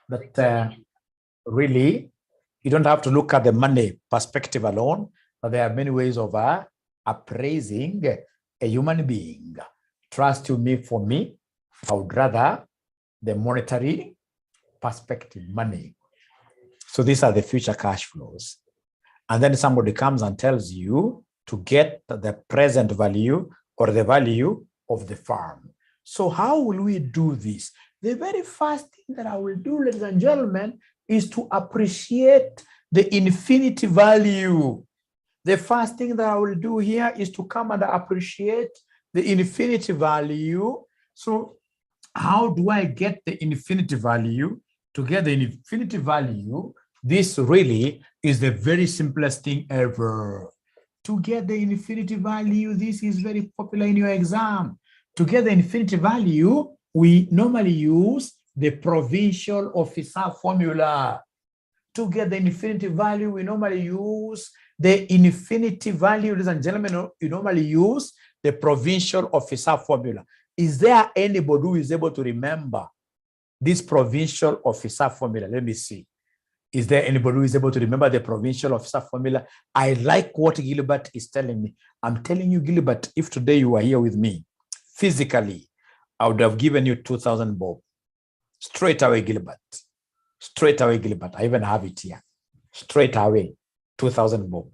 that really you don't have to look at the money perspective alone, but there are many ways of appraising a human being. Trust you me, for me, I would rather the monetary perspective, money. So these are the future cash flows. And then somebody comes and tells you to get the present value or the value of the farm. So how will we do this? The very first thing that I will do, ladies and gentlemen, is to appreciate the infinity value. The first thing that I will do here is to come and appreciate the infinity value. So how do I get the infinity value? To get the infinity value, this really is the very simplest thing ever. To get the infinity value, this is very popular in your exam. To get the infinity value, we normally use the provincial officer formula. To get the infinity value, we normally use the infinity value, ladies and gentlemen, you normally use the provincial officer formula. Is there anybody who is able to remember this provincial officer formula? Let me see. Is there anybody who is able to remember the provincial officer formula? I like what Gilbert is telling me. I'm telling you, Gilbert, if today you are here with me, physically, I would have given you 2,000 bob. Straight away, Gilbert. Straight away, Gilbert. I even have it here. Straight away, 2,000 bob.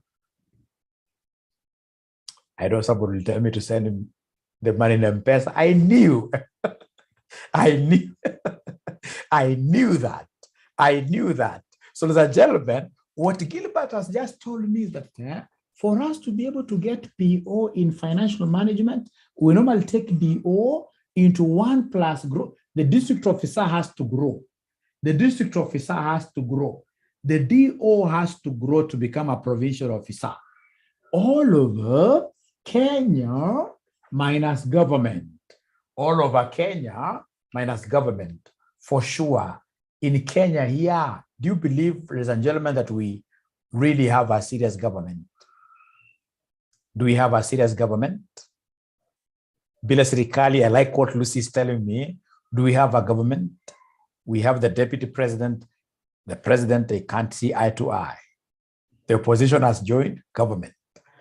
I know somebody will tell me to send him the money in M-Pesa. I knew. I knew. I knew that. I knew that. So, ladies and gentlemen, what Gilbert has just told me is that for us to be able to get PO in financial management, we normally take DO into 1 plus growth. The district officer has to grow. The district officer has to grow. The DO has to grow to become a provincial officer. All over Kenya minus government. All over Kenya minus government. For sure. In Kenya here, do you believe, ladies and gentlemen, that we really have a serious government? Do we have a serious government? Bila serikali, I like what Lucy is telling me. Do we have a government? We have the deputy president. The president, they can't see eye to eye. The opposition has joined government.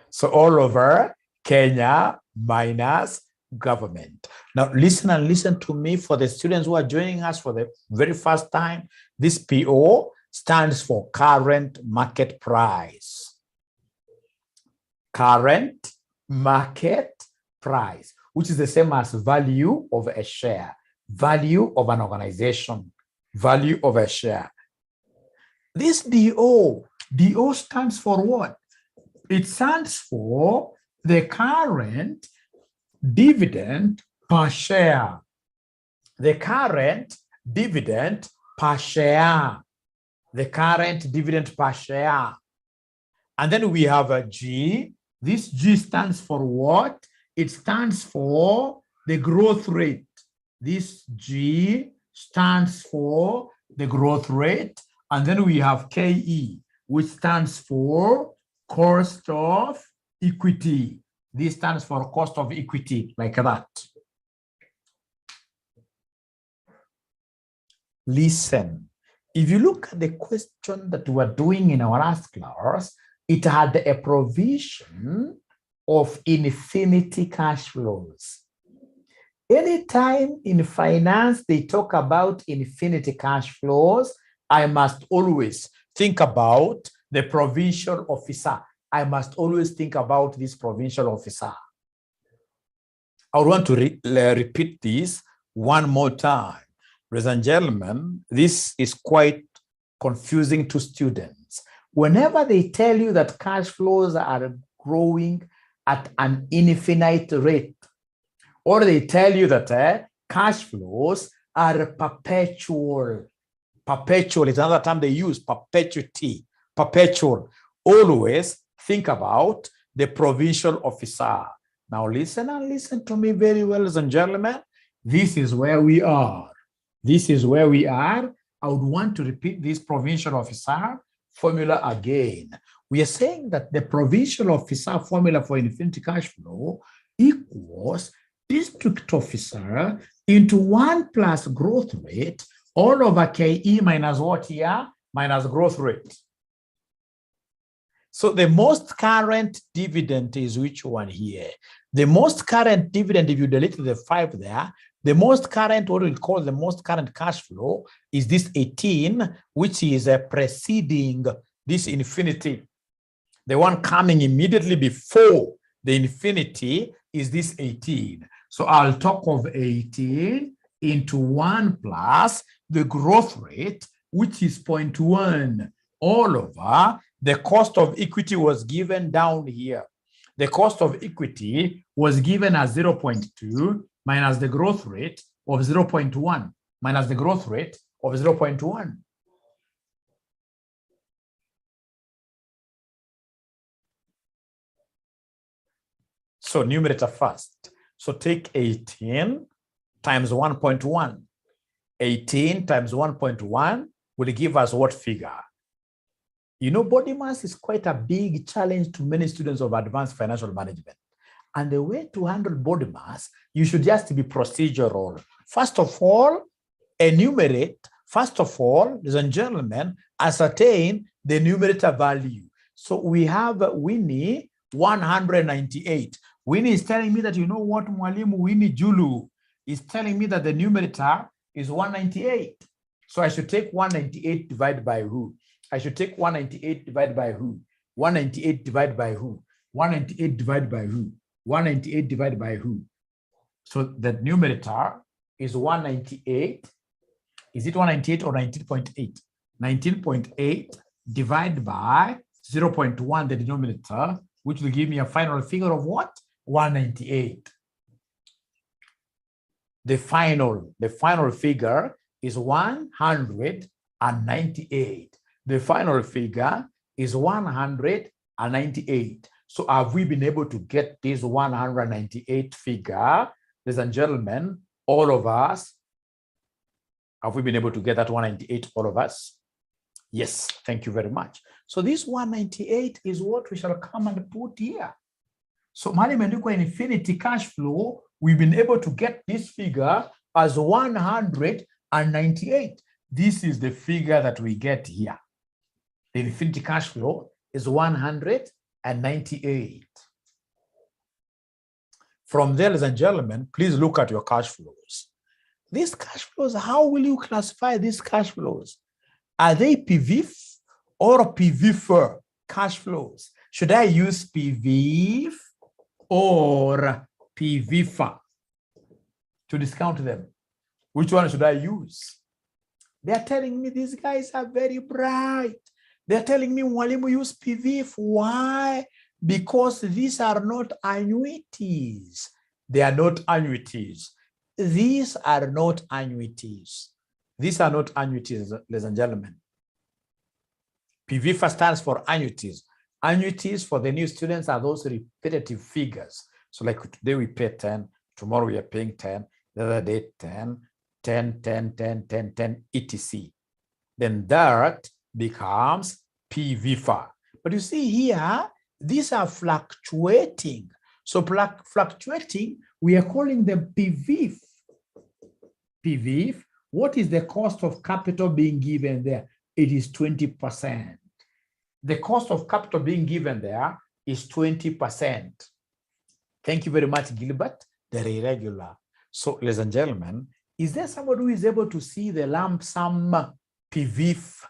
So all over Kenya minus government. Now listen and listen to me. For the students who are joining us for the very first time, this PO stands for current market price. Current market price, which is the same as value of a share, value of an organization, value of a share. This DO stands for what? It stands for the current dividend per share. The current dividend per share. The current dividend per share. And then we have a G. This G stands for what? It stands for the growth rate. This G stands for the growth rate. And then we have KE, which stands for cost of equity. This stands for cost of equity, like that. Listen, if you look at the question that we were doing in our last class, it had a provision of infinity cash flows. Anytime in finance they talk about infinity cash flows, I must always think about the provincial officer. I must always think about this provincial officer. I would want to repeat this one more time. Ladies and gentlemen, this is quite confusing to students. Whenever they tell you that cash flows are growing at an infinite rate, or they tell you that cash flows are perpetual. Perpetual is another term they use, perpetuity, perpetual. Always think about the provincial officer. Now listen and listen to me very well, ladies and gentlemen. This is where we are. This is where we are. I would want to repeat this provincial officer formula again. We are saying that the provincial officer formula for infinity cash flow equals district officer into 1 plus growth rate all over KE minus what here? Minus growth rate. So the most current dividend is which one here? The most current dividend, if you delete the 5 there, the most current, what we call the most current cash flow, is this 18, which is preceding this infinity. The one coming immediately before the infinity is this 18. So I'll talk of 18 into 1 plus the growth rate, which is 0.1 all over. The cost of equity was given down here. The cost of equity was given as 0.2 minus the growth rate of 0.1 minus the growth rate of 0.1. So numerator first. So take 18 times 1.1. 18 times 1.1 will give us what figure? You know, body mass is quite a big challenge to many students of advanced financial management. And the way to handle body mass, you should just be procedural. First of all, enumerate. First of all, ladies and gentlemen, ascertain the numerator value. So we have Winnie 198. Winnie is telling me that, you know what, Mwalimu Winnie Julu is telling me that the numerator is 198. So I should take 198 divided by who? I should take 198 divided by who? 198 divided by who? 198 divided by who? 198 divided by who? So the numerator is 198. Is it 198 or 19.8? 19.8 divided by 0.1, the denominator, which will give me a final figure of what? 198. The final figure is 198. The final figure is 198. So have we been able to get this 198 figure, ladies and gentlemen, all of us? Have we been able to get that 198, all of us? Yes, thank you very much. So this 198 is what we shall come and put here. So Mali Menduko infinity cash flow, we've been able to get this figure as 198. This is the figure that we get here. The infinity cash flow is 198. From there, ladies and gentlemen, please look at your cash flows. These cash flows, how will you classify these cash flows? Are they PVF or PVF cash flows? Should I use PVF or PVF to discount them? Which one should I use? They are telling me these guys are very bright. They're telling me, Mwalimu, use PVF. Why? Because these are not annuities. They are not annuities. These are not annuities. These are not annuities, ladies and gentlemen. PVF stands for annuities. Annuities for the new students are those repetitive figures. So like today we pay 10, tomorrow we are paying 10, the other day 10, 10, 10, 10, 10, 10, etc. Then that becomes PVF. But you see here, these are fluctuating. So fluctuating, we are calling them PVF. PVF, what is the cost of capital being given there? It is 20%. The cost of capital being given there is 20%. Thank you very much, Gilbert. They're irregular. So, ladies and gentlemen, is there somebody who is able to see the lump sum PVF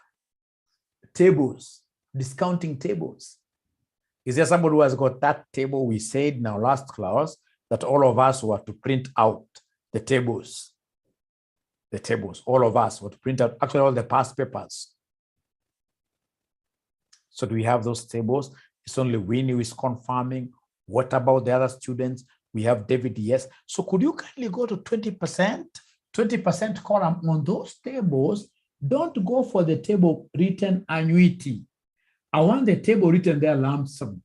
tables, discounting tables? Is there somebody who has got that table? We said in our last class that all of us were to print out the tables. The tables, all of us were to print out actually all the past papers. So do we have those tables? It's only Winnie who is confirming. What about the other students? We have David, yes. So could you kindly go to 20%? 20% column on those tables. Don't go for the table written annuity. I want the table written there lump sum,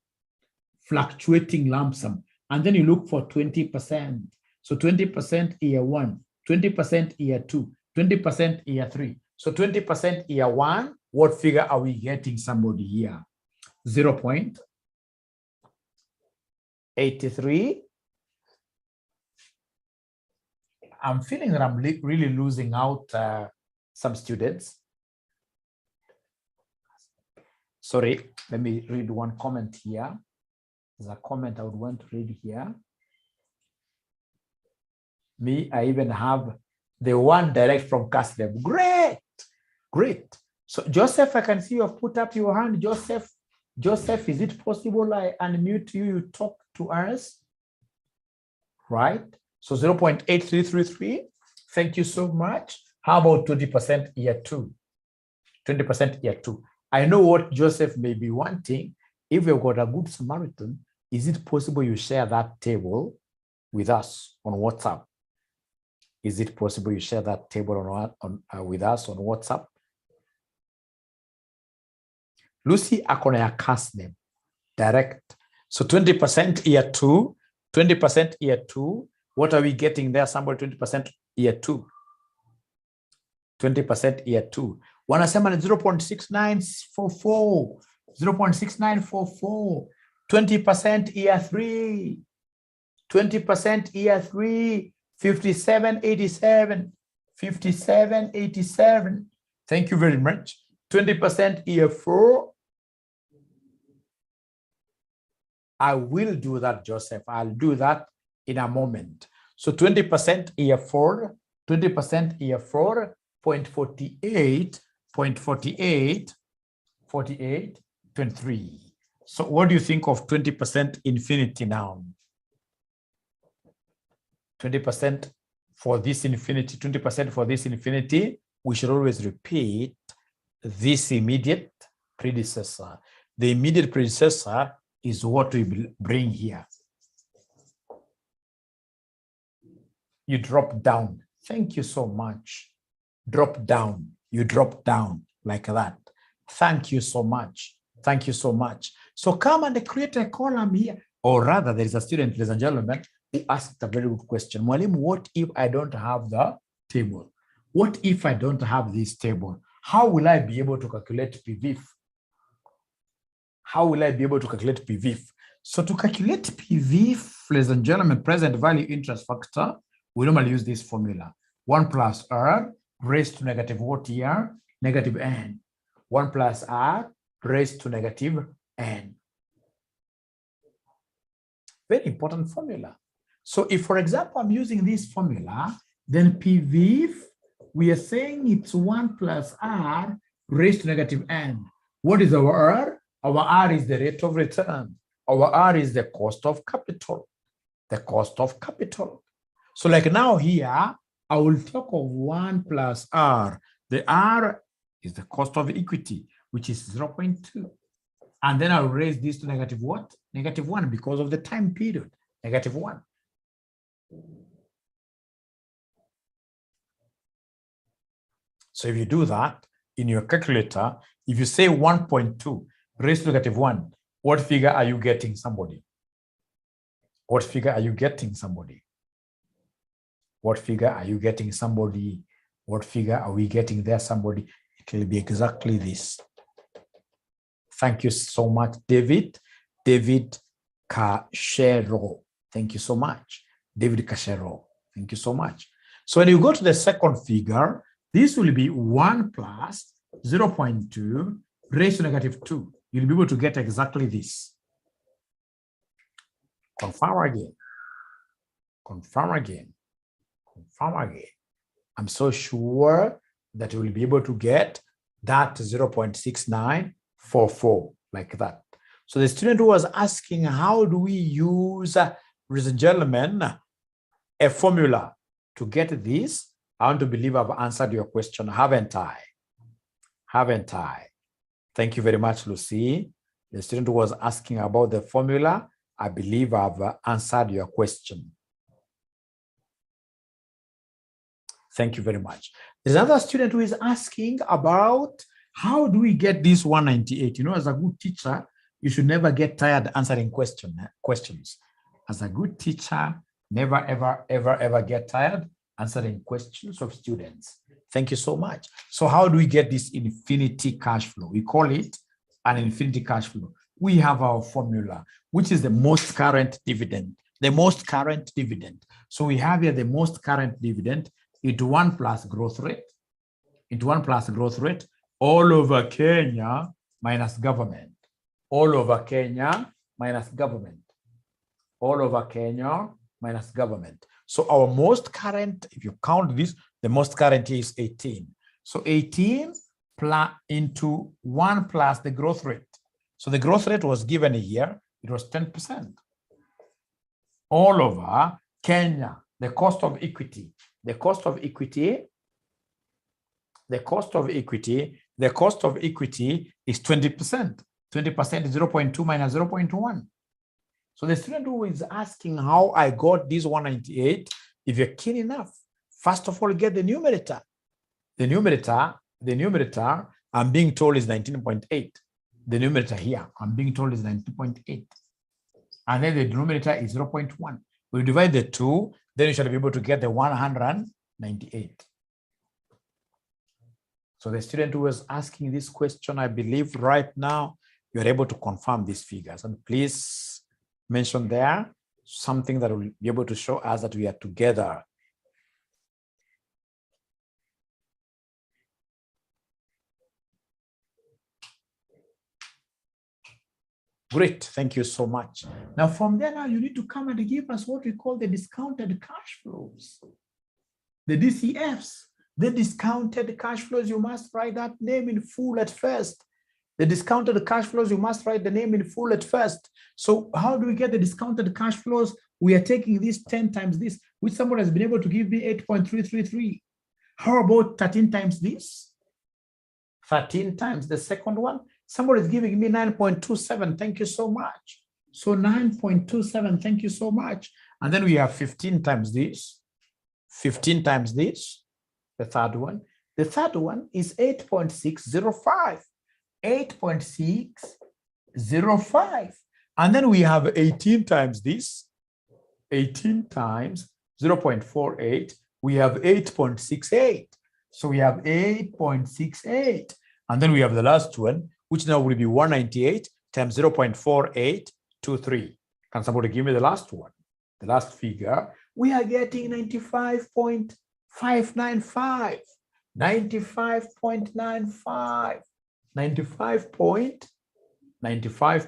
fluctuating lump sum. And then you look for 20%. So 20% year 1, 20% year 2, 20% year 3. So 20% year 1, what figure are we getting somebody here? 0.83. I'm feeling that I'm really losing out some students. Sorry, let me read one comment here. There's a comment I would want to read here. Me, I even have the one direct from Castleb. Great, great. So Joseph, I can see you have put up your hand. Joseph, is it possible I unmute you, you talk to us? Right, so 0.8333. Thank you so much. How about 20% year 2? 20% year 2. I know what Joseph may be wanting. If you've got a good Samaritan, is it possible you share that table with us on WhatsApp? Is it possible you share that table with us on WhatsApp? Lucy Akonaya Kasnem, direct. So 20% year 2, 20% year 2. What are we getting there? Somebody 20% year 2. 20% year 2. Wanasema ni 0.6944. 0.6944. 20% year 3. 20% year 3. 5787. 5787. Thank you very much. 20% year 4. I will do that, Joseph. I'll do that in a moment. So 20% year 4, 20% year 4, 0.48, 0.48, 48, 23. So what do you think of 20% infinity now? 20% for this infinity, 20% for this infinity, we should always repeat this immediate predecessor. The immediate predecessor is what we bring here. You drop down. Thank you so much. Drop down. You drop down like that. Thank you so much. Thank you so much. So come and create a column here. Or rather, there is a student, ladies and gentlemen, who asked a very good question. Mwalimu, what if I don't have the table? What if I don't have this table? How will I be able to calculate PVIF? How will I be able to calculate PVIF? So to calculate PVIF, ladies and gentlemen, present value interest factor, we normally use this formula. 1 plus R raised to negative what here? Negative N. 1 plus R raised to negative N. Very important formula. So if, for example, I'm using this formula, then PVIF, we are saying it's 1 plus R raised to negative N. What is our R? Our R is the rate of return. Our R is the cost of capital. The cost of capital. So like now here, I will talk of 1 plus R. The R is the cost of equity, which is 0.2. And then I'll raise this to negative what? Negative 1 because of the time period, negative 1. So if you do that in your calculator, if you say 1.2 raised to negative 1, what figure are you getting, somebody? What figure are you getting, somebody? What figure are you getting, somebody? What figure are we getting there, somebody? It will be exactly this. Thank you so much, David. David 𝗥𝗖𝗄𝗏. Thank you so much. David 𝗥𝗖𝗄𝗏. Thank you so much. So when you go to the second figure, this will be 1 plus 0.2 raised to negative 2. You'll be able to get exactly this. Confirm again. Confirm again. Confirm again. I'm so sure that you will be able to get that 0.6944 like that. So the student who was asking, how do we use, ladies and gentlemen, a formula to get this? I want to believe I've answered your question, haven't I? Haven't I? Thank you very much, Lucy. The student who was asking about the formula, I believe I've answered your question. Thank you very much. There's another student who is asking about how do we get this 198? You know, as a good teacher, you should never get tired answering questions. As a good teacher, never, ever, ever, ever get tired answering questions of students. Thank you so much. So how do we get this infinity cash flow? We call it an infinity cash flow. We have our formula, which is the most current dividend. The most current dividend. So we have here the most current dividend. It's 1 plus growth rate. into 1 plus growth rate all over Kenya minus government. All over Kenya minus government. All over Kenya minus government. So our most current, if you count this, the most current is 18. So 18 into 1 plus the growth rate. So the growth rate was given here, it was 10%. All over Kenya, the cost of equity, the cost of equity is 20%. 20% is 0.2 minus 0.1. So the student who is asking how I got this 198, if you're keen enough, first of all, get the numerator. The numerator, I'm being told is 19.8. The numerator here, I'm being told is 19.8. And then the denominator is 0.1. We divide the two, then you shall be able to get the 198. So the student who was asking this question, I believe right now, you're able to confirm these figures. And please mention there something that will be able to show us that we are together. Great, thank you so much. Now from there, now you need to come and give us what we call the discounted cash flows. The DCFs, the discounted cash flows, you must write that name in full at first. The discounted cash flows, you must write the name in full at first. So how do we get the discounted cash flows? We are taking this 10 times this, which someone has been able to give me 8.333. How about 13 times this? 13 times the second one. Somebody is giving me 9.27. Thank you so much. So 9.27, thank you so much. And then we have 15 times this. 15 times this, the third one. The third one is 8.605. 8.605. And then we have 18 times this. 18 times 0.48. We have 8.68. So we have 8.68. And then we have the last one, which now will be 198 times 0.4823. Can somebody give me the last one? The last figure. We are getting 95.595. 95.95. 95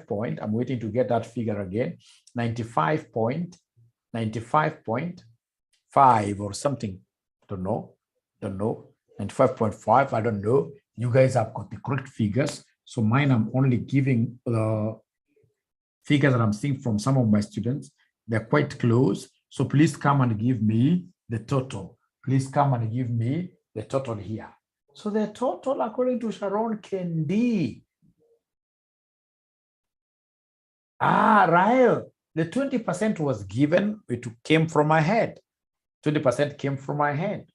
point, I'm waiting to get that figure again. 95.5 or something. Don't know. 95.5, I don't know. You guys have got the correct figures. So mine, I'm only giving the figures that I'm seeing from some of my students. They're quite close. So please come and give me the total. Please come and give me the total here. So the total, according to Sharon Kendi. Rael, the 20% was given, it came from my head. 20% came from my head.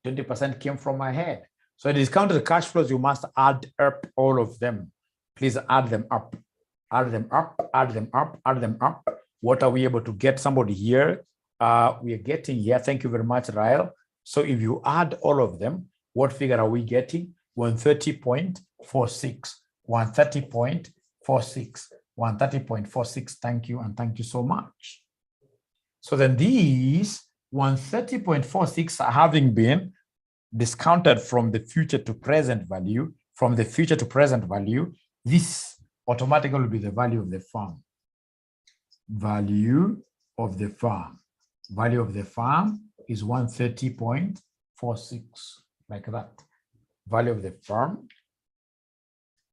20% came from my head. So the discounted cash flows, you must add up all of them. Please add them up. Add them up, add them up, add them up. What are we able to get? Somebody here, we are getting here. Thank you very much, Rael. So if you add all of them, what figure are we getting? 130.46, 130.46, 130.46. Thank you, and thank you so much. So then these 130.46 are having been discounted from the future to present value, this automatically will be the value of the firm. Value of the firm. Value of the firm is 130.46, like that. Value of the firm.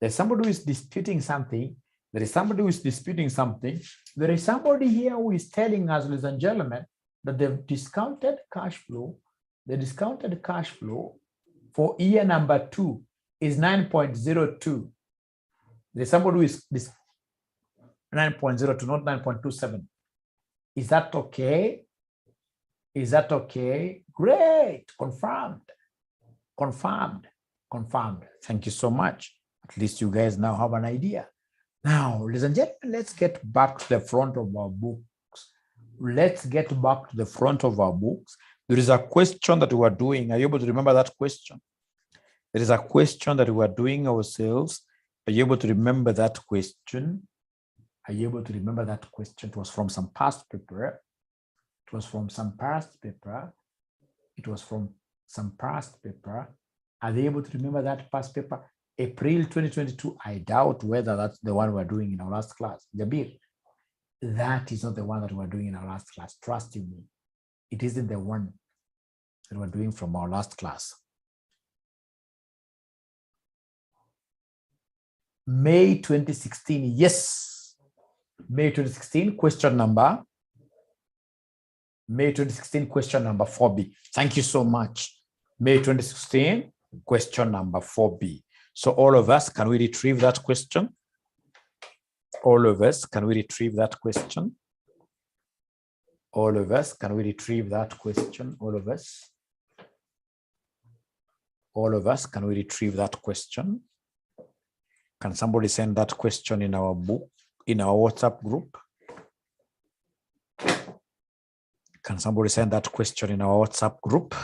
There's somebody who is disputing something. There is somebody who is disputing something. There is somebody here who is telling us, ladies and gentlemen, that the discounted cash flow for year number 2 is 9.02. There's somebody who is 9.02, not 9.27. Is that okay? Is that okay? Great. Confirmed. Confirmed. Confirmed. Thank you so much. At least you guys now have an idea. Now, ladies and gentlemen, let's get back to the front of our books. Let's get back to the front of our books. There is a question that we are doing. Are you able to remember that question? There is a question that we are doing ourselves. Are you able to remember that question? Are you able to remember that question? It was from some past paper. It was from some past paper. It was from some past paper. Are they able to remember that past paper? April 2022, I doubt whether that's the one we're doing in our last class. Jabir, that is not the one that we're doing in our last class. Trust you me. It isn't the one that we're doing from our last class. May 2016, yes. May 2016, question number. May 2016, question number 4B. Thank you so much. May 2016, question number 4B. So all of us, can we retrieve that question? All of us, can we retrieve that question? All of us, can we retrieve that question? All of us? All of us, can we retrieve that question? Can somebody send that question in our book, in our WhatsApp group? Can somebody send that question in our WhatsApp group?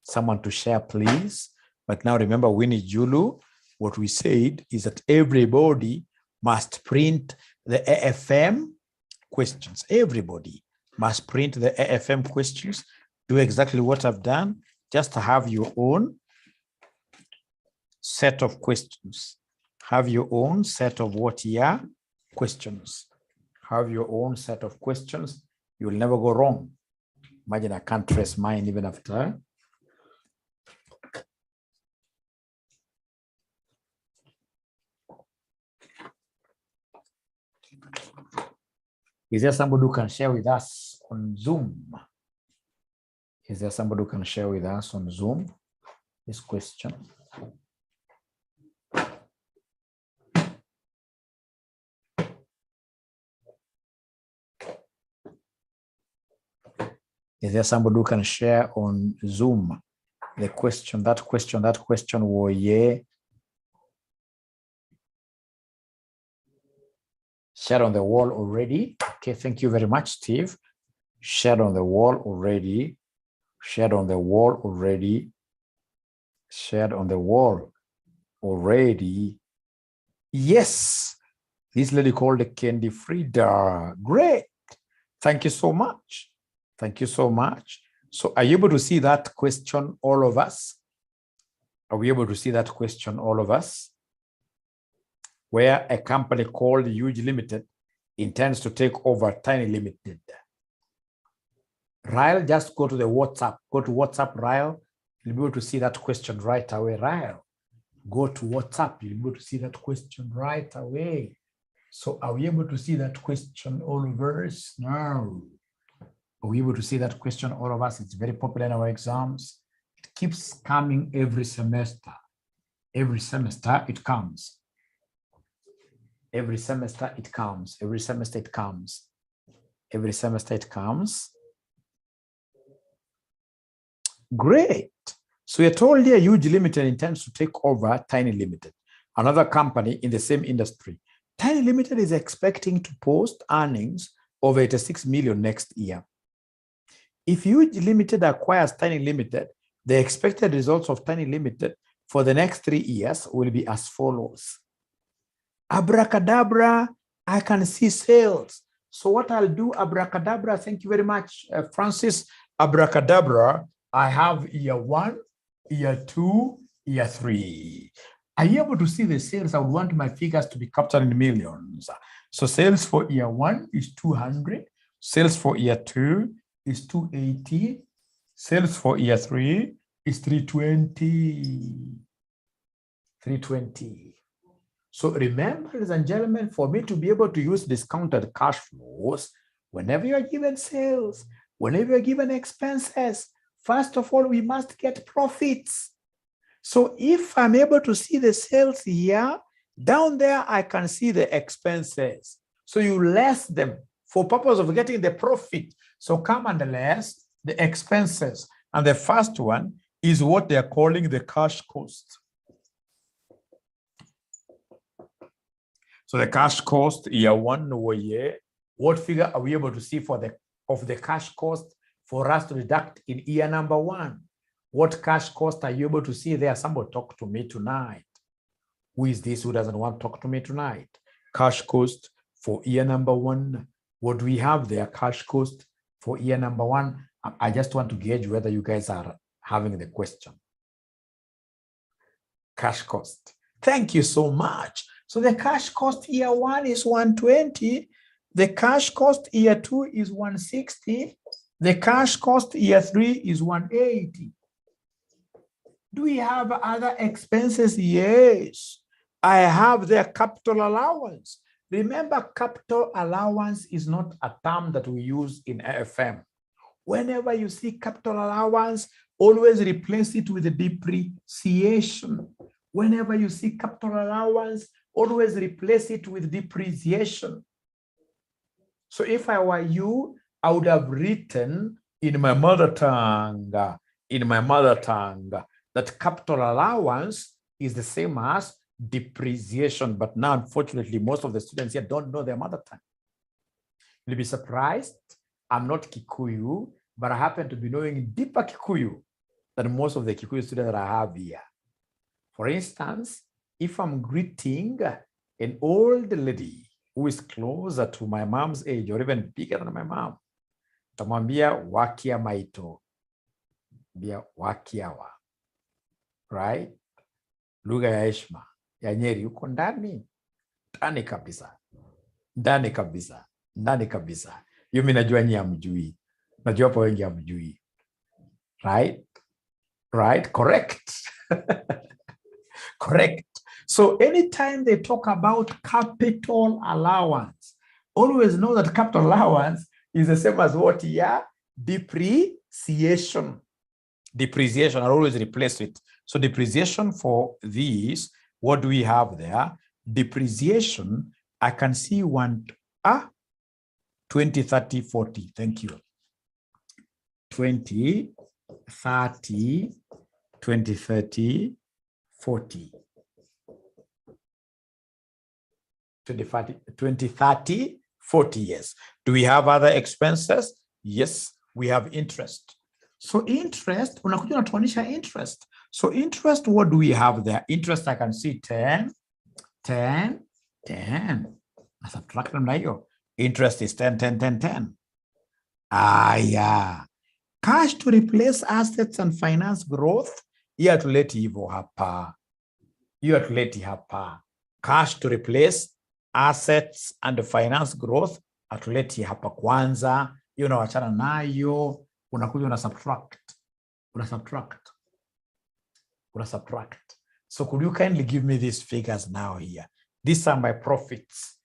Someone to share, please. But now remember, Winnie Julu, what we said is that everybody must print the AFM questions. Everybody must print the AFM questions. Do exactly what I've done. Just have your own set of questions. Have your own set of questions. Have your own set of questions. You'll never go wrong. Imagine I can't trace mine even after. Is there somebody who can share with us on Zoom? Is there somebody who can share with us on Zoom this question? Is there somebody who can share on Zoom the question, that question, woye? Share on the wall already. Okay, thank you very much, Steve. Share on the wall already. Shared on the wall already. Shared on the wall already. Yes, this lady called Candy Frida. Great. Thank you so much. Thank you so much. So are you able to see that question, all of us? Are we able to see that question, all of us? Where a company called Huge Limited intends to take over Tiny Limited. Ryle, just go to the WhatsApp. Go to WhatsApp, Ryle. You'll be able to see that question right away, Ryle. Go to WhatsApp. You'll be able to see that question right away. So are we able to see that question, all of us? No. Are we able to see that question, all of us? It's very popular in our exams. It keeps coming every semester. Every semester it comes. Every semester it comes. Every semester it comes. Every semester it comes. Great. So we're told here Huge Limited intends to take over Tiny Limited, another company in the same industry. Tiny Limited is expecting to post earnings of 86 million next year. If Huge Limited acquires Tiny Limited, the expected results of Tiny Limited for the next 3 years will be as follows. Abracadabra, I can see sales. So what I'll do, abracadabra, thank you very much, Francis. Abracadabra, I have year 1, year 2, year 3. Are you able to see the sales? I would want my figures to be captured in millions. So sales for year 1 is 200. Sales for year 2 is 280. Sales for year 3 is 320. 320. So remember, ladies and gentlemen, for me to be able to use discounted cash flows, whenever you're given sales, whenever you're given expenses, first of all, we must get profits. So if I'm able to see the sales here, down there, I can see the expenses. So you less them for purpose of getting the profit. So come and less the expenses. And the first one is what they're calling the cash cost. So the cash cost, year 1 over year, what figure are we able to see for the cash cost for us to deduct in year number 1? What cash cost are you able to see there? Somebody talk to me tonight. Who is this who doesn't want to talk to me tonight? Cash cost for year number 1. What do we have there? Cash cost for year number 1. I just want to gauge whether you guys are having the question. Cash cost. Thank you so much. So the cash cost year 1 is 120. The cash cost year 2 is 160. The cash cost year 3 is 180. Do we have other expenses? Yes. I have their capital allowance. Remember, capital allowance is not a term that we use in AFM. Whenever you see capital allowance, always replace it with the depreciation. Whenever you see capital allowance, always replace it with depreciation. So if I were you, I would have written in my mother tongue, that capital allowance is the same as depreciation. But now, unfortunately, most of the students here don't know their mother tongue. You'll be surprised. I'm not Kikuyu, but I happen to be knowing deeper Kikuyu than most of the Kikuyu students that I have here. For instance, if I'm greeting an old lady who is closer to my mom's age or even bigger than my mom, tamwambia wakia maito, bia wakiawa, right? Lugha ya heshima ya Nyeri, uko ndani kabisa, ndani kabisa. Hiyo mimi najua nyinyi hamjui, najua hapo wengi hamjui, right? Correct. Correct. So anytime they talk about capital allowance, always know that capital allowance is the same as what? Yeah, depreciation. Depreciation, I'll always replace it. So depreciation for these, what do we have there? Depreciation, I can see 20, 30, 40. Thank you. 20, 30, 20, 30, 40. 20, 30, 40 years. Do we have other expenses? Yes, we have interest. So interest, unakuja unatuonyesha interest. So interest, what do we have there? Interest, I can see 10, 10, 10. I subtract them like you. Interest is 10, 10, 10, 10. Yeah. Cash to replace assets and finance growth. You have to let hivyo hapa. Cash to replace assets and finance growth. Atuleti hapa kwanza. You know, achana nayo. Unakuja una subtract. So could you kindly give me these figures now here? These are my profits.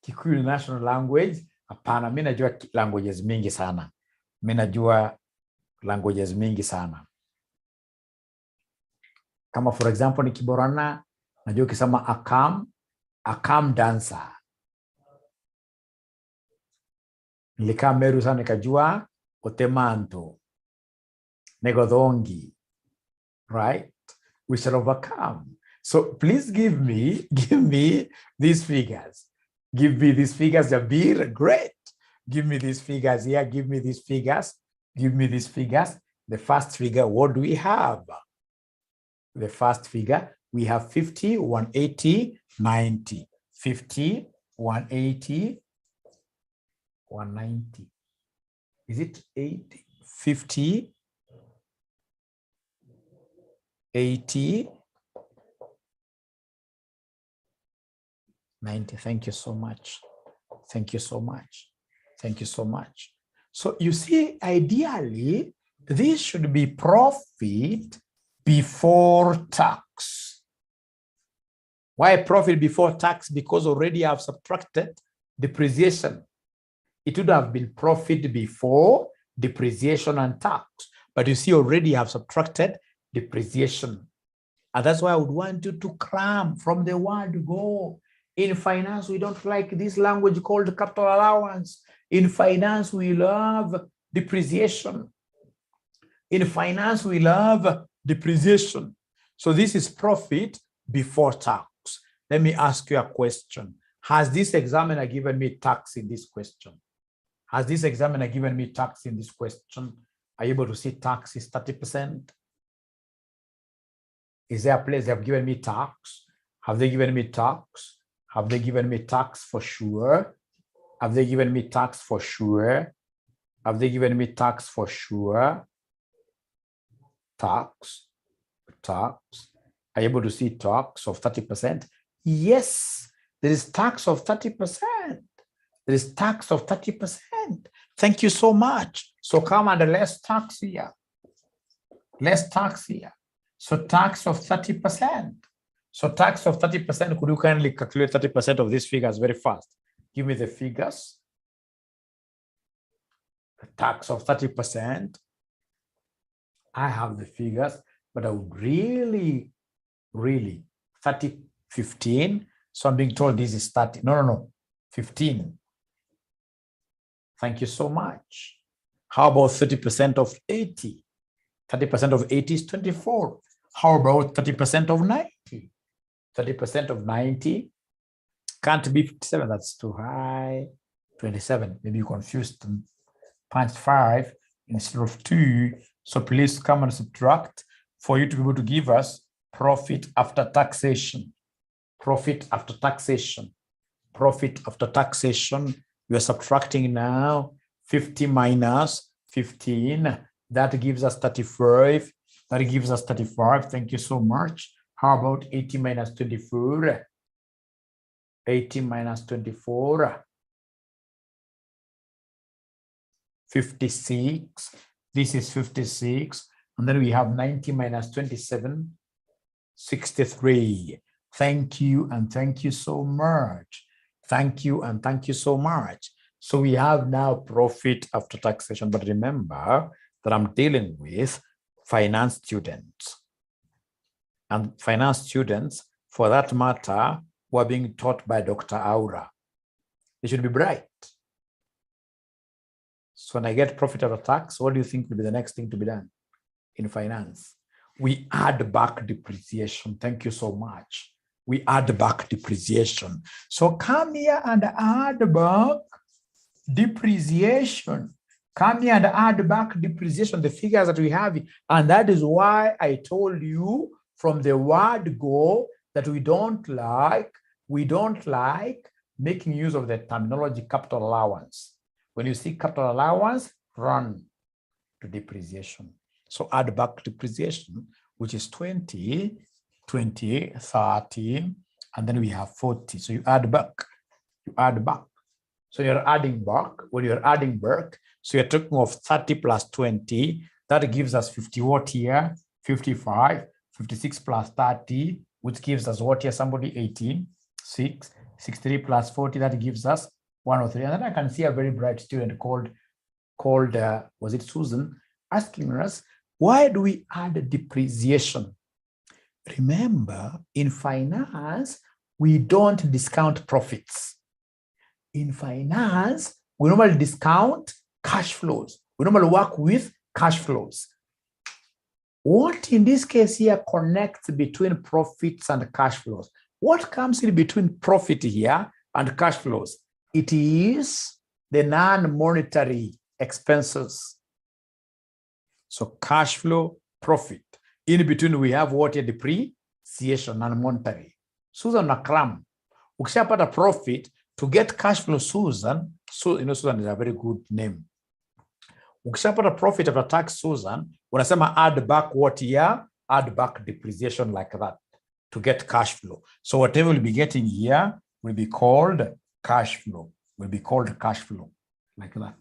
Kikuyu national language. Hapana, mimi najua languages mingi sana. Kama for example ni Kiborana, najua ukisema akam dancer. Nilikaa Meru sana nikajua otemanto, negodongi, right? We shall overcome. So please give me these figures. Give me these figures, Jabir. Great. Give me these figures here. Give me these figures. The first figure, what do we have? The first figure, we have 50, 180, 90. 50, 180, 190. Is it 80? 50, 80, 90. Thank you so much. So you see, ideally, this should be profit before tax. Why profit before tax? Because already I've subtracted depreciation. It would have been profit before depreciation and tax. But you see, already I've subtracted depreciation. And that's why I would want you to cram from the word go. In finance, we don't like this language called capital allowance. In finance, we love depreciation. So this is profit before tax. Let me ask you a question. Has this examiner given me tax in this question? Are you able to see tax is 30%? Is there a place they have given me tax? Have they given me tax? Have they given me tax for sure? Have they given me tax for sure? Have they given me tax for sure? Tax. Are you able to see tax of 30%? Yes, there is tax of 30%. There is tax of 30%. Thank you so much. So come under less tax here. Less tax here. So tax of 30%. So tax of 30%, could you kindly calculate 30% of these figures very fast? Give me the figures. The tax of 30%. I have the figures, but I would really 30, 15. So I'm being told this is 30. No, 15. Thank you so much. How about 30% of 80? 30% of 80 is 24. How about 30% of 90? 30% of 90 can't be 57. That's too high. 27. Maybe you confused them. 0.5 instead of 2. So please come and subtract for you to be able to give us profit after taxation. Profit after taxation. Profit after taxation. We are subtracting now 50 minus 15. That gives us 35. That gives us 35. Thank you so much. How about 80 minus 24? 80 minus 24. 56. This is 56. And then we have 90 minus 27. 63. Thank you and thank you so much. Thank you and thank you so much. So we have now profit after taxation. But remember that I'm dealing with finance students. And finance students, for that matter, were being taught by Dr. Aura. They should be bright. So when I get profit after tax, what do you think will be the next thing to be done in finance? We add back depreciation. Thank you so much. We add back depreciation. So come here and add back depreciation. Come here and add back depreciation, the figures that we have. And that is why I told you from the word go that we don't like making use of the terminology capital allowance. When you see capital allowance, run to depreciation. So add back depreciation, which is 20, 30, and then we have 40. So you add back. So you're adding back. When you're adding back, so you're talking of 30 plus 20. That gives us 50 what here? 55. 56 plus 30, which gives us what here? Somebody 18. 6. 63 plus 40, that gives us 103. And then I can see a very bright student called was it Susan, asking us, why do we add depreciation? Remember, in finance, we don't discount profits. In finance, we normally discount cash flows. We normally work with cash flows. What in this case here connects between profits and cash flows? What comes in between profit here and cash flows? It is the non-monetary expenses. So cash flow, profit. In between we have what here? Depreciation, non-monetary. Susan Nakram. Ukishapata profit, to get cash flow, Susan, Susan is a very good name. Ukishapata profit after tax, Susan, unasema add back what here? Add back depreciation like that to get cash flow. So whatever we'll be getting here will be called cash flow. Will be called cash flow like that.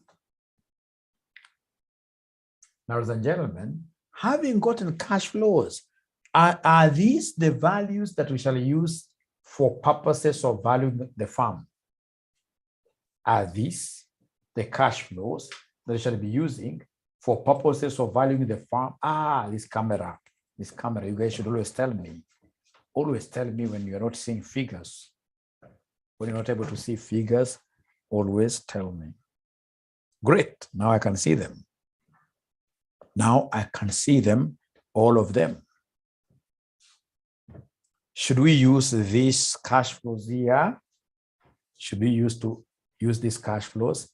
Now, ladies and gentlemen, having gotten cash flows, are these the values that we shall use for purposes of valuing the farm? Are these the cash flows that we shall be using for purposes of valuing the farm? This camera, you guys should always tell me. Always tell me when you're not seeing figures. When you're not able to see figures, always tell me. Great, now I can see them. Now I can see them, all of them. Should we use these cash flows here? Should we use these cash flows?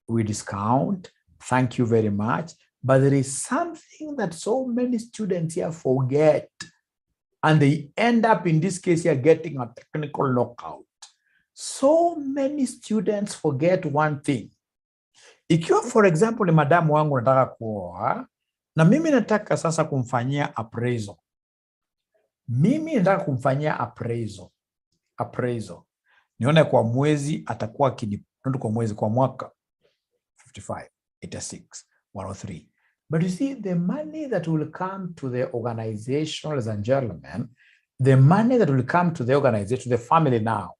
We discount. Thank you very much. But there is something that so many students here forget. and they end up in this case here getting a technical knockout. So many students forget one thing. Ikiwa for example ni madamu wangu nataka kuoa na mimi nataka sasa kumfanyia appraisal. Mimi nataka kumfanyia appraisal. Nione kwa mwezi atakuwa kwa mwezi, kwa mwaka 55, 86, 103. But you see, the money that will come to the organization, ladies and gentlemen, the money that will come to the organization, the family now,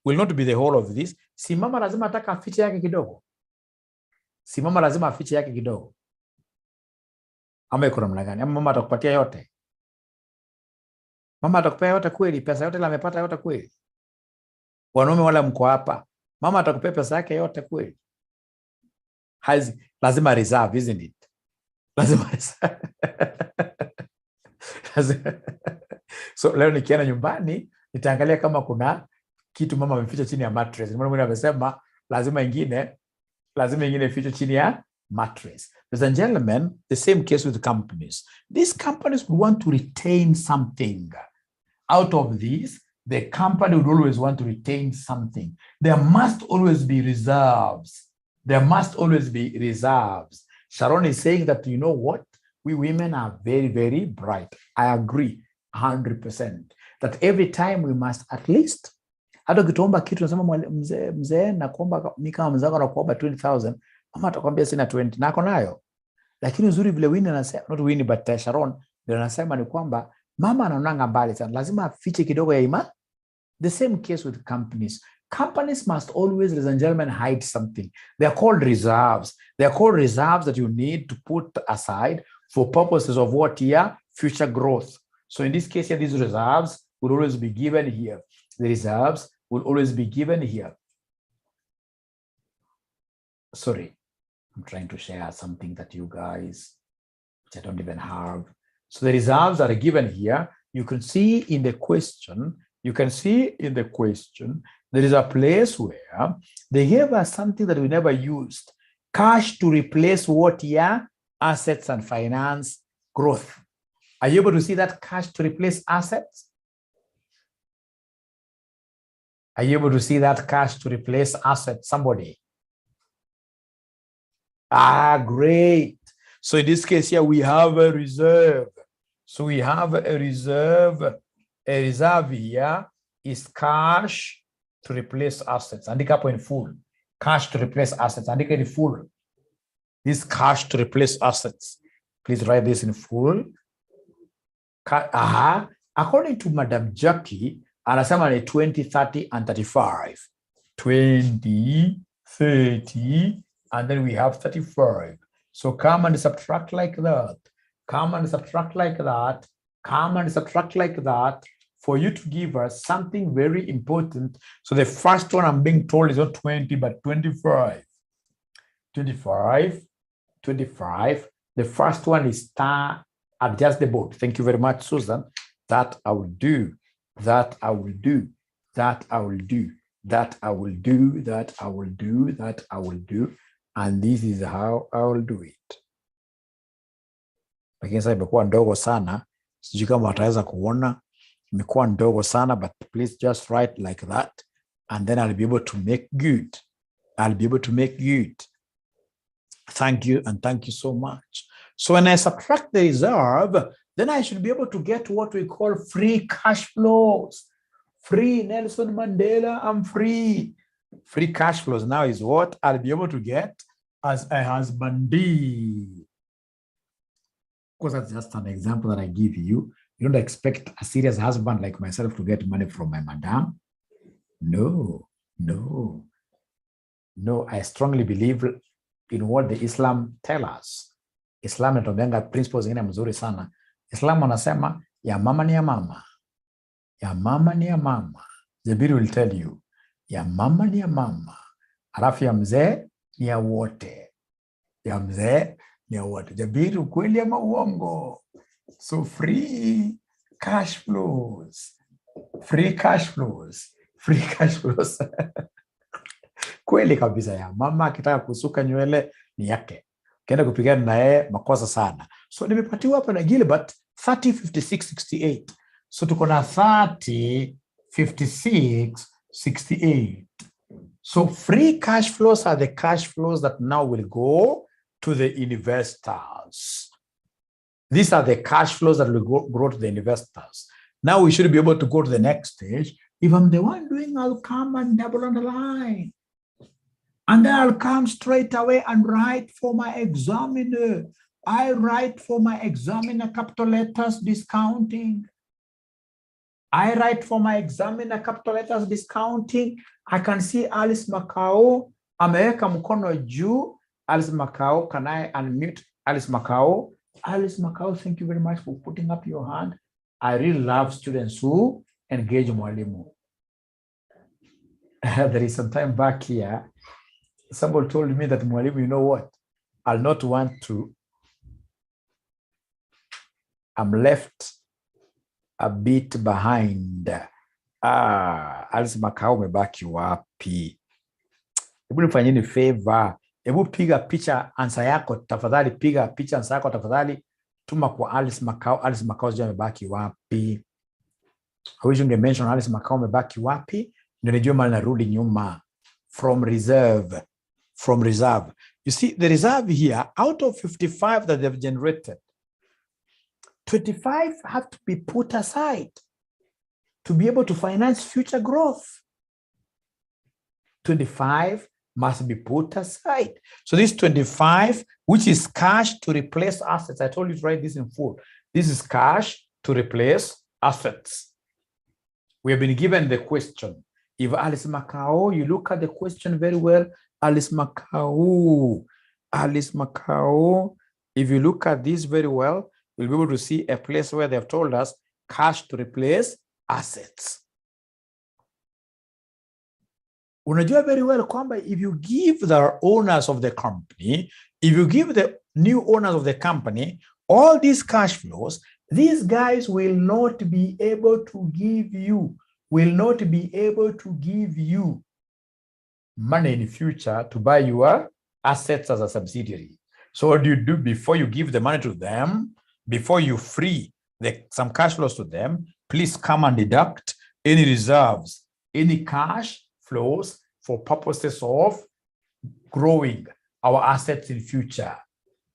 will not be the whole of this. Si mama lazima ataka afiche yake kidogo. Ama iko namna gani? Ama mama atakupatia yote? Mama atakupea yote kweli? Pesa yote ile amepata yote kweli? Wanaume wala mko hapa, mama atakupea pesa yake yote kweli? Lazima reserve, isn't it? Lazima reserve. So leo nikienda nyumbani nitaangalia kama kuna kitu mama ameficha chini ya mattress. Mbona mwenye amesema lazima ingine ficha chini ya mattress. Ladies and gentlemen, the same case with companies. These companies would want to retain something. Out of this, the company would always want to retain something. There must always be reserves. Sharon is saying that, you know what? We women are very, very bright. I agree 100%. That every time we must at least, hata ukituomba kitu nasema mzee na kuomba mimi kama mzako na kuomba 20,000, mama atakwambia sina 20 nako nayo. Lakini uzuri vile Winnie anasema, not Winnie but Sharon ndio anasema ni kwamba mama anaonanga mbali sana, lazima afiche kidogo ya ima. The same case with companies. Companies must always, ladies and gentlemen, hide something. They are called reserves. They are called reserves that you need to put aside for purposes of what here? Future growth. So in this case here, these reserves will always be given here. The reserves will always be given here. Sorry, I'm trying to share something that you guys, which I don't even have. So the reserves are given here. You can see in the question, there is a place where they gave us something that we never used. Cash to replace what here? Assets and finance growth. Are you able to see that cash to replace assets? Are you able to see that cash to replace assets? Somebody? Great. So in this case here, we have a reserve. So we have a reserve. A reserve here is cash to replace assets. Andika hapo in full. Cash to replace assets. Andika in full. This cash to replace assets. Please write this in full. According to Madam Jackie, anasema ni 20, 30, and 35. 20, 30, and then we have 35. So come and subtract like that. Come and subtract like that. Come and subtract like that for you to give us something very important. So the first one I'm being told is not 20, but 25. 25. 25. The first one is adjust the board. Thank you very much, Susan. That I will do. That I will do. That I will do. That I will do. That I will do. That I will do. And this is how I will do it. Lakini sasa imekuwa ndogo sana. Sijui kama wataweza kuona. Imekuwa ndogo sana, but please just write like that. And then I'll be able to make good. I'll be able to make good. Thank you, and thank you so much. So when I subtract the reserve, then I should be able to get what we call free cash flows. Free Nelson Mandela, I'm free. Free cash flows now is what I'll be able to get as a husbandee. Because that's just an example that I give you. You don't expect a serious husband like myself to get money from my madam. No. I strongly believe in what the Islam tell us. Islam inatuambianga principles zingine mzuri sana. Islam wanasema ya mama ni ya mama. Ya mama ni ya mama. Jabiri will tell you. Ya mama ni ya mama. Halafu ya mzee ni ya wote. Ya mzee ni ya wote. Jabiri, ukweli ama uongo? So free cash flows. Free cash flows. Free cash flows. Kweli kabisa ya mama akitaka kusuka nywele ni yake. Kenda kupigana na yeye makosa sana. So nimepatiwa hapa na Gilbert 30, 56, 68. So tuko na 30, 56, 68. So free cash flows are the cash flows that now will go to the investors. These are the cash flows that will go to the investors. Now we should be able to go to the next stage. If I'm the one doing, I'll come and double underline. And then I'll come straight away and write for my examiner. I write for my examiner capital letters discounting. I write for my examiner capital letters discounting. I can see Alice Makao. Ameweka mkono juu. Alice Makao, can I unmute Alice Makao? Alice Makao, thank you very much for putting up your hand. I really love students who engage mwalimu. There is some time back here, someone told me that mwalimu, you know what? I'll not want to. I'm left a bit behind. Alice Makao umebaki wapi? Hebu nifanyeni favor. Hebu piga picha answer yako tafadhali, piga picha answer yako tafadhali, tuma kwa Alice Makao. Alice Makao je amebaki wapi? I wish you mention Alice Makao amebaki wapi? Ndio nijue mali narudi nyuma. From reserve. From reserve. You see the reserve here, out of 55 that they've generated, 25 have to be put aside to be able to finance future growth. 25 must be put aside. So this 25, which is cash to replace assets. I told you to write this in full. This is cash to replace assets. We have been given the question. If Alice Makao, you look at the question very well, Alice Makao, if you look at this very well, you'll be able to see a place where they've told us cash to replace assets. Unajua very well kwamba if you give the owners of the company, if you give the new owners of the company all these cash flows, these guys will not be able to give you, money in the future to buy your assets as a subsidiary. So what do you do before you give the money to them? Before you free some cash flows to them, please come and deduct any reserves, any cash flows for purposes of growing our assets in future.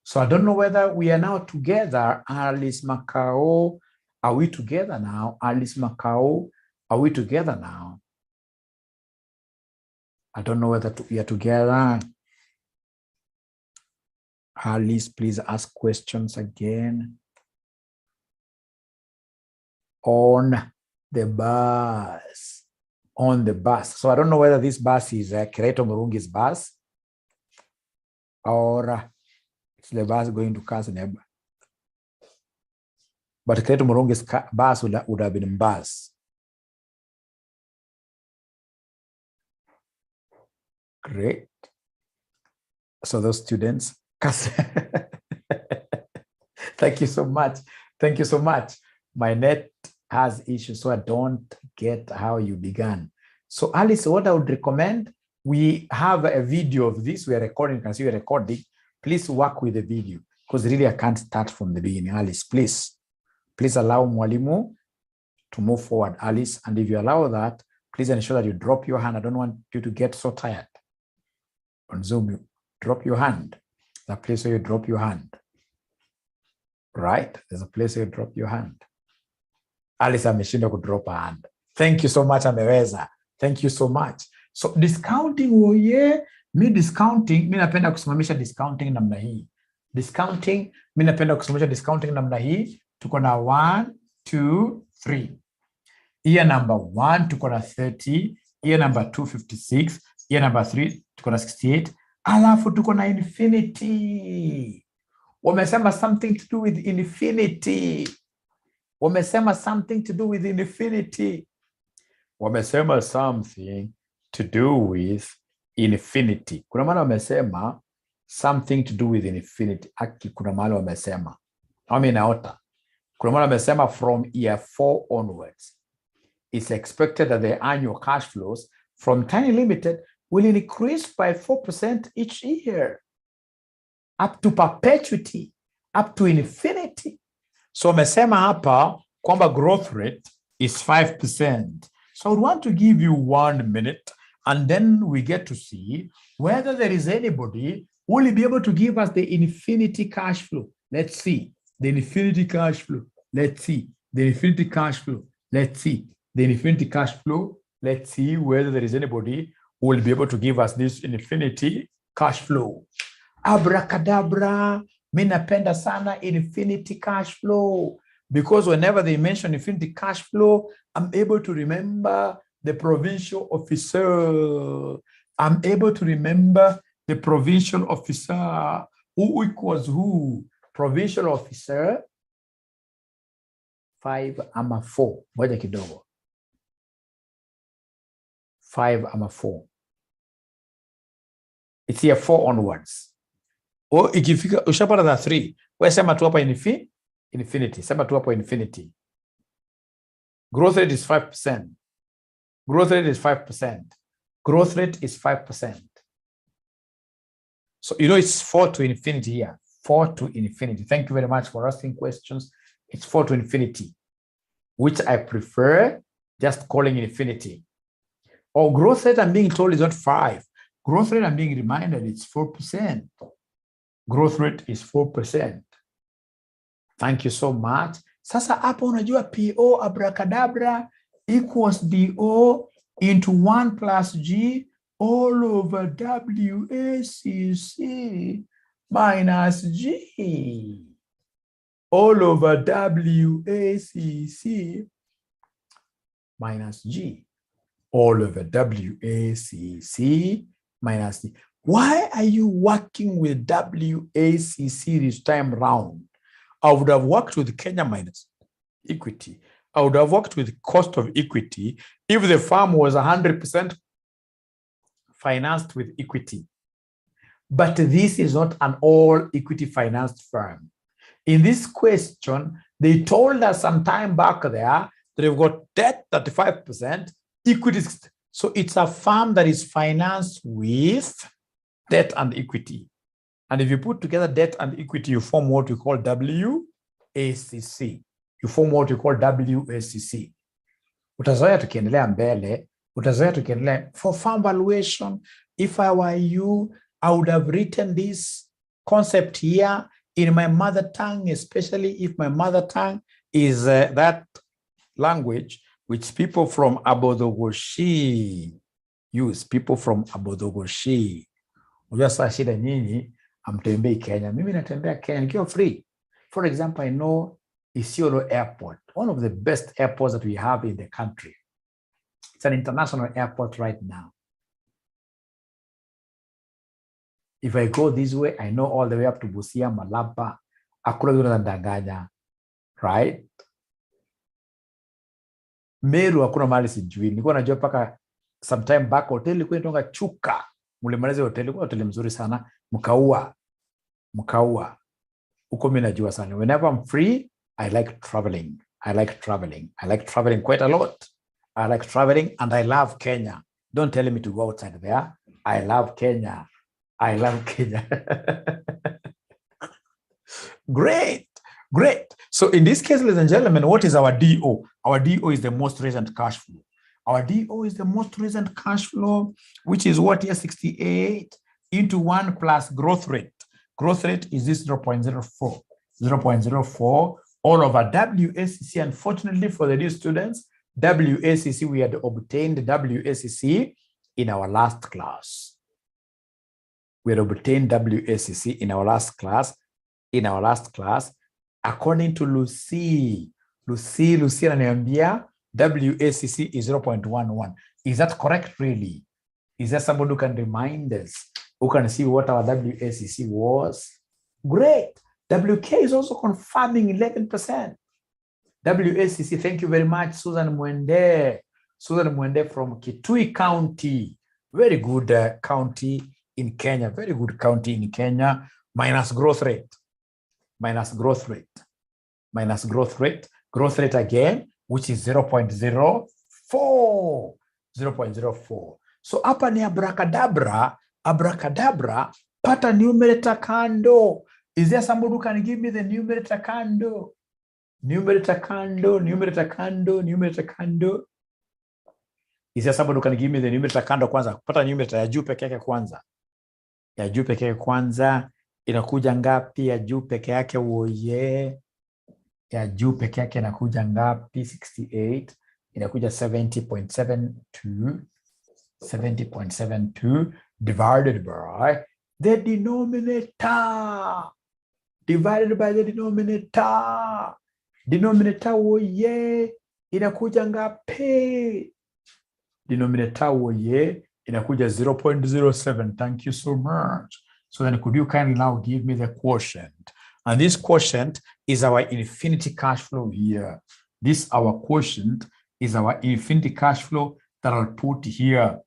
So I don't know whether we are now together. Alice Makao, are we together now? Alice Makao, are we together now? I don't know whether we are together. Alice, please ask questions again. On the bus. On the bus. So I don't know whether this bus is Kireto Murungi's bus or it's the bus going to Kazineb. But Kireto Murungi's bus would have been bus. Great. So those students, thank you so much. Thank you so much. My net has issues, so I don't get how you began. So Alice, what I would recommend, we have a video of this. We are recording, you can see we're recording. Please work with the video because really I can't start from the beginning. Alice, please allow mwalimu to move forward, Alice. And if you allow that, please ensure that you drop your hand. I don't want you to get so tired. On Zoom, you drop your hand. The place where you drop your hand. Right? There's a place where you drop your hand. Alice ameshinda ku drop a hand. Thank you so much, ameweza. Thank you so much. So discounting, mi discounting, mi napenda kusimamisha discounting namna hii. Discounting, mi napenda kusimamisha discounting namna hii. Tuko na 1, 2, 3. Year number 1, tuko na 30. Year number 2, 56. Year number 3, tuko na 68. Alafu tuko na infinity. Wamesema something to do with infinity. Wamesema something to do with infinity. Wamesema something to do with infinity. Kuna maana wamesema something to do with infinity. Aki kuna maana wamesema. Nami naota. Kuna maana wamesema from year 4 onwards. It's expected that the annual cash flows from Tiny Limited will increase by 4% each year. Up to perpetuity. Up to infinity. So wamesema hapa kwamba growth rate is 5%. So I would want to give you 1 minute, and then we get to see whether there is anybody who will be able to give us the infinity cash flow. Let's see the infinity cash flow. Let's see the infinity cash flow. Let's see the infinity cash flow. Let's see whether there is anybody who will be able to give us this infinity cash flow. Abracadabra, mi napenda sana infinity cash flow, because whenever they mention infinity cash flow, I'm able to remember the provincial officer. I'm able to remember the provincial officer. Who equals who? Provincial officer 5 ama 4. Moja kidogo. 5 ama 4. It's here 4 onwards. O ikifika ushapata na 3. Wewe sema tu hapa infinity. Sema tu hapo infinity. Growth rate is 5%. Growth rate is 5%. Growth rate is 5%. So you know it's 4 to infinity here. 4 to infinity. Thank you very much for asking questions. It's 4 to infinity, which I prefer just calling infinity. Or growth rate I'm being told is not 5. Growth rate I'm being reminded it's 4%. Growth rate is 4%. Thank you so much. Sasa hapo unajua PO abracadabra equals DO into 1 plus G all over WACC minus G all over WACC minus G all over WACC minus G. Why are you working with WACC this time round? I would have worked with Kenya minus equity. I would have worked with cost of equity if the firm was 100% financed with equity. But this is not an all equity financed firm. In this question, they told us some time back there that they've got debt 35%, equity. So it's a firm that is financed with debt and equity. And if you put together debt and equity, you form what we call WACC. You form what we call WACC. Utazoea tukiendelea mbele, utazoea tukiendelea. For firm valuation, if I were you, I would have written this concept here in my mother tongue, especially if my mother tongue is that language which people from 𝗥𝗖𝗠 use. People from 𝗥𝗖𝗠. Unajua sasa shida nyinyi amtembei Kenya. Mimi natembea Kenya nikiwa free. For example, I know Isiolo Airport, one of the best airports that we have in the country. It's an international airport right now. If I go this way, I know all the way up to Busia, Malaba, Akula Ndanganya, right? Meru hakuna mahali sijui. Nilikuwa najua paka sometime back hotel ilikuwa inaitwa Chuka. Mulimalize hotel, ilikuwa hotel mzuri sana, Mkaua. Uko mimi najua sana. Whenever I'm free, I like traveling. I like traveling quite a lot. I like traveling and I love Kenya. Don't tell me to go outside there. I love Kenya. Great. So in this case, ladies and gentlemen, what is our DO? Our DO is the most recent cash flow. Our DO is the most recent cash flow, which is what here, 68 into 1 plus growth rate. Growth rate is this 0.04. 0.04 all over WACC. Unfortunately for the new students, WACC, we had obtained WACC in our last class. We had obtained WACC in our last class. According to Lucy ananiambia WACC is 0.11. Is that correct really? Is there somebody who can remind us, who can see what our WACC was? Great. WK is also confirming 11%. WACC, thank you very much, Susan Mwende. Susan Mwende from Kitui County. Very good county in Kenya. Very good county in Kenya. Minus growth rate. Growth rate again, which is 0.04. 0.04. So hapa ni abracadabra, pata numerator kando. Is there somebody who can give me the numerator kando? Numerator kando, numerator kando, numerator kando. Is there somebody who can give me the numerator kando kwanza? Kupata numerator ya juu peke yake kwanza. Ya juu peke yake kwanza. Inakuja ngapi ya juu peke yake? Woye. Ya juu peke yake inakuja ngapi? 68. Inakuja 70.72. 70.72 divided by the denominator. Divided by the denominator. Denominator woye inakuja ngapi? Denominator woye inakuja 0.07. Thank you so much. So then could you kindly now give me the quotient? And this quotient is our infinity cash flow here. This our quotient is our infinity cash flow that I'll put here.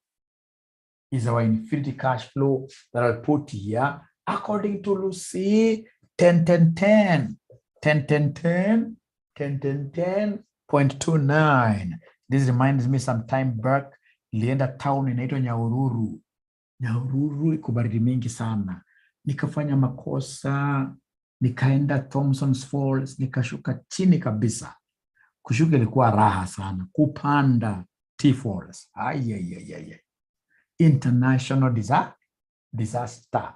Is our infinity cash flow that I'll put here according to Lucy 10.29. This reminds me some time back nilienda town inaitwa Nyahururu. Nyahururu iko baridi mingi sana. Nikafanya makosa, nikaenda Thompson's Falls, nikashuka chini kabisa. Kushuka ilikuwa raha sana. Kupanda T Falls. International disaster.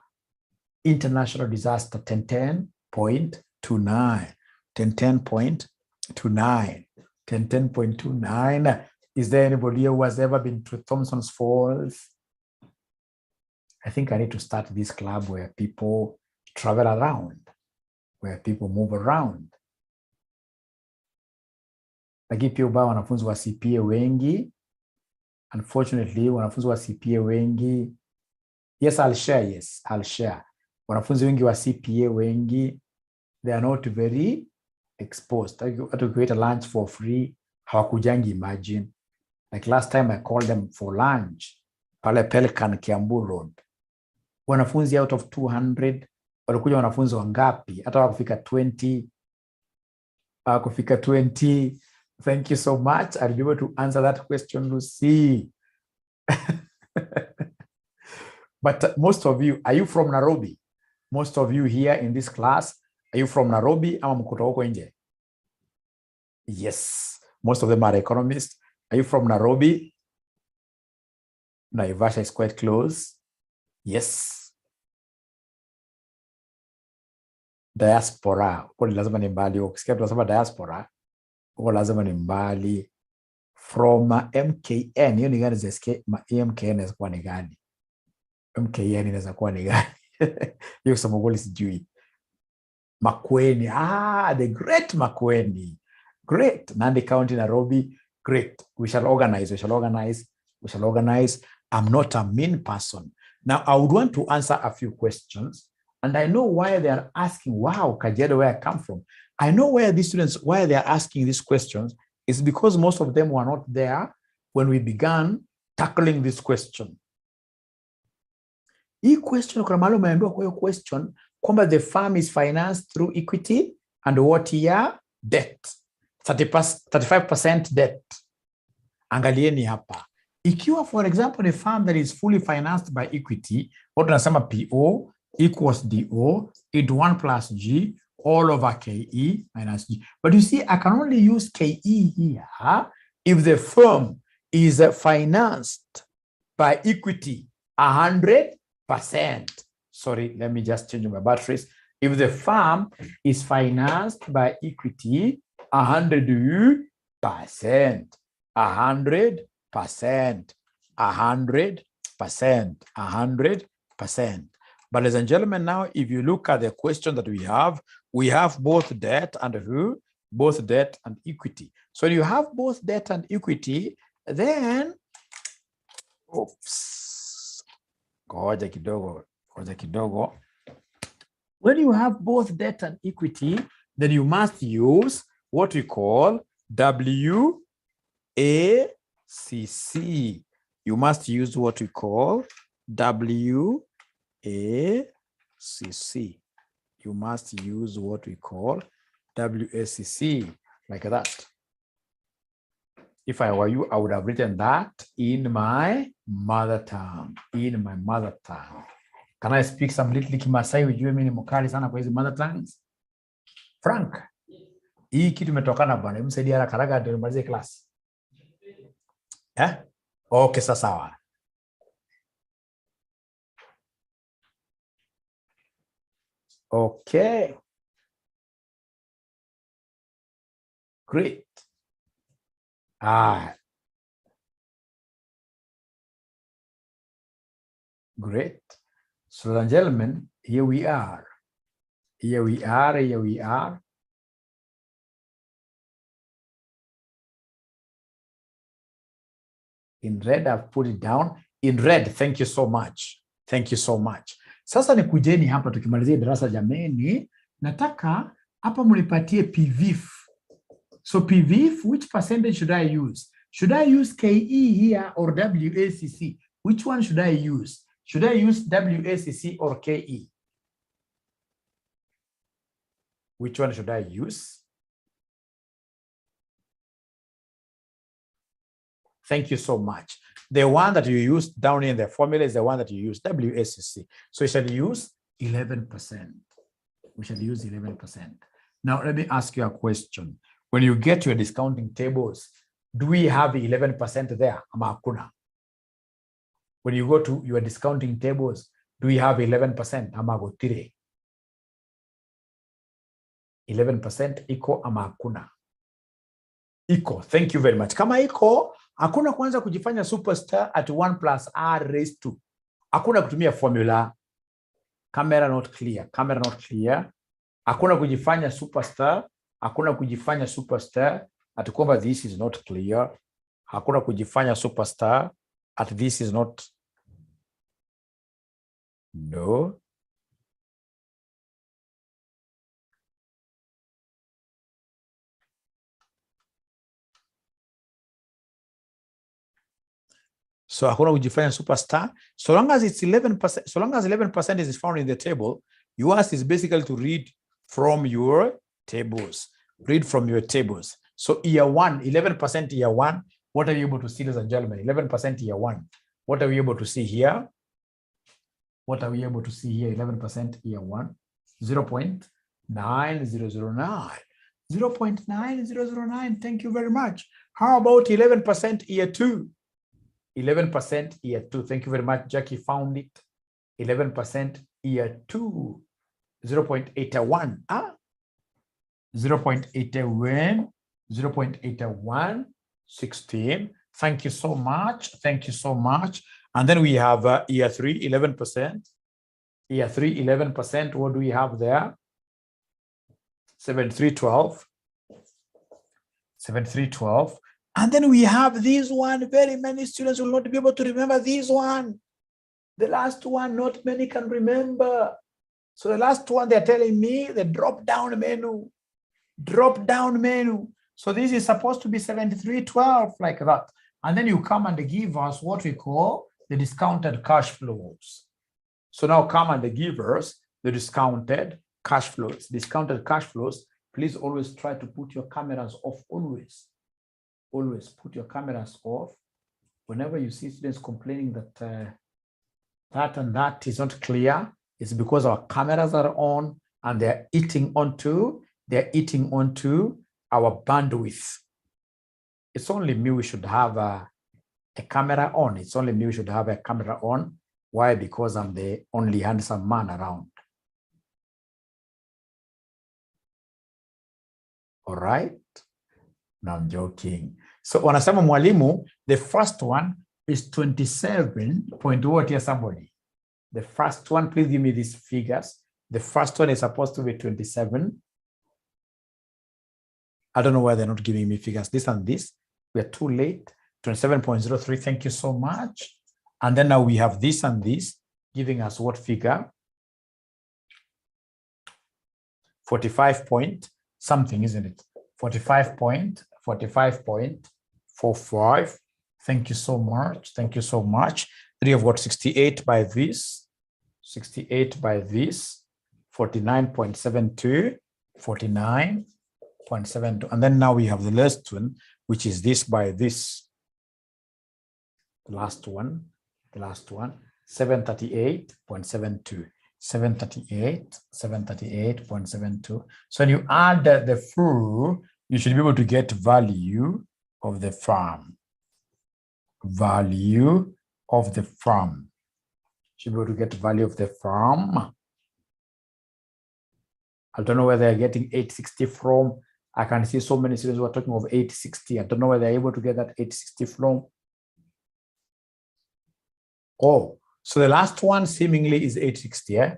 International disaster 10.29. 10.29. 10.29. Is there anybody who has ever been to Thompson's Falls? I think I need to start this club where people travel around, where people move around. Lakini pia ubao wanafunzi wa CPA wengi. Unfortunately, wanafunzi wa CPA wengi. Yes, I'll share. Wanafunzi wengi wa CPA wengi, they are not very exposed. Hata ukiwaita lunch for free, hawakujangi, imagine. Like last time I called them for lunch, pale Pelican Kiambu Road. Wanafunzi out of 200, walikuja wanafunzi wangapi? Hata wakufika 20. Wakufika 20. Thank you so much. I'll be able to answer that question, Lucy. But most of you, are you from Nairobi? Most of you here in this class, are you from Nairobi ama mkutoka huko nje? Yes, most of them are economists. Are you from Nairobi? Naivasha is quite close. Yes. Diaspora. Huko lazima ni mbali. Ukisikia tunasema diaspora, huko lazima ni mbali. From MKN, hiyo ni gani zesikie? MKN inaweza kuwa ni gani? MKN inaweza kuwa ni gani? Hiyo samogoli sijui. Makueni. The great Makueni. Great. Nandi County, Nairobi. Great. We shall organize. I'm not a mean person. Now, I would want to answer a few questions. And I know why they are asking, wow, Kajiado, where I come from. I know why these students, why they are asking these questions. It's because most of them were not there when we began tackling this question. Hii question, kuna mahali umeambiwa kwa hiyo question, kwamba the firm is financed through equity and what year? Debt. 35% debt. Angalieni hapa. Ikiwa, for example, a firm that is fully financed by equity, what tunasema PO equals DO, into 1 plus G, all over KE minus G. But you see, I can only use KE here if the firm is financed by equity 100%. Sorry, let me just change my batteries. If the firm is financed by equity 100%, 100%, 100%. But ladies and gentlemen, now if you look at the question that we have both debt and who? Both debt and equity. So you have both debt and equity, then ngoja kidogo. When you have both debt and equity, then you must use what we call WACC. You must use what we call WACC. You must use what we call WACC, like that. If I were you, I would have written that in my mother tongue. Can I speak some little Kimasai? Ujue mimi ni mkali sana kwa hizi mother tongues? Frank, Hii kitu imetokana bwana. Msaidia haraka haraka ndio nimalize class. Okay, sawa. Okay. Great. Great. So, ladies and gentlemen, here we are. Here we are. In red, I've put it down. In red, thank you so much. Thank you so much. Sasa ni kujeni hapa tukimalizia darasa jameni. Nataka hapa mnipatie PVIF. So PVIF, which percentage should I use? Should I use KE here or WACC? Which one should I use? Should I use WACC or KE? Which one should I use? Thank you so much. The one that you use down in the formula is the one that you use, WACC. So you shall use 11%. We shall use 11%. Now, let me ask you a question. When you get your discounting tables, do we have 11% there? Ama hakuna? When you go to your discounting tables, do we have 11%? Ama gotire? 11% iko ama hakuna? Iko. Thank you very much. Kama iko, hakuna kwanza kujifanya superstar at 1 plus R raised to. Hakuna kutumia formula. Camera not clear. Camera not clear. Hakuna kujifanya superstar. Hakuna kujifanya superstar at kwamba this is not clear. Hakuna kujifanya superstar at this is not. No. So hakuna kujifanya superstar. So long as it's 11%, so long as 11% is found in the table, yours is basically to read from your tables. Read from your tables. So year one, 11% year one. What are you able to see, ladies and gentlemen? 11% year one. What are we able to see here? What are we able to see here? 11% year one. 0.9009. 0.9009. Thank you very much. How about 11% year two? 11% year two. Thank you very much. Jackie found it. 11% year two. 0.81. 0.81. 0.81. 16. Thank you so much. Thank you so much. And then we have year three, 11%. Year three, 11%. What do we have there? 7312. 7312. And then we have this one. Very many students will not be able to remember this one. The last one, not many can remember. So the last one, they're telling me the drop-down menu. Drop-down menu. So this is supposed to be 7312, like that. And then you come and give us what we call the discounted cash flows. So now come and give us the discounted cash flows. Discounted cash flows. Please always try to put your cameras off, always. Always put your cameras off. Whenever you see students complaining that that and that is not clear, it's because our cameras are on and they're eating onto our bandwidth. It's only me we should have a camera on. It's only me we should have a camera on. Why? Because I'm the only handsome man around. All right. No, I'm joking. So wanasema mwalimu, the first one is 27 point what here somebody. The first one, please give me these figures. The first one is supposed to be 27. I don't know why they're not giving me figures. This and this. We are too late. 27.03. Thank you so much. And then now we have this and this giving us what figure? 45 point something, isn't it? 45.45. Thank you so much. Thank you so much. Then you have got 68 by this, 68 by this, 49.72, 49.72. And then now we have the last one, which is this by this. The last one, 738.72. 738.72. So when you add the full, you should be able to get value of the firm. Value of the firm. Should be able to get value of the firm. I don't know where they're getting 860 from. I can see so many students who are talking of 860. I don't know where they're able to get that 860 from. Oh, so the last one seemingly is 860, eh?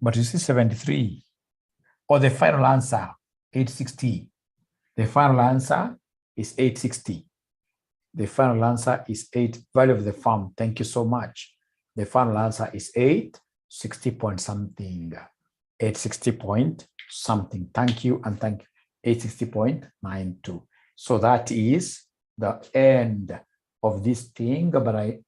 But you see 73. Or the final answer, 860. The final answer is 860. The final answer is 8, value of the firm. Thank you so much. The final answer is 860 point something. 860 point something. Thank you and thank you. 860.92. So that is the end of this thing, but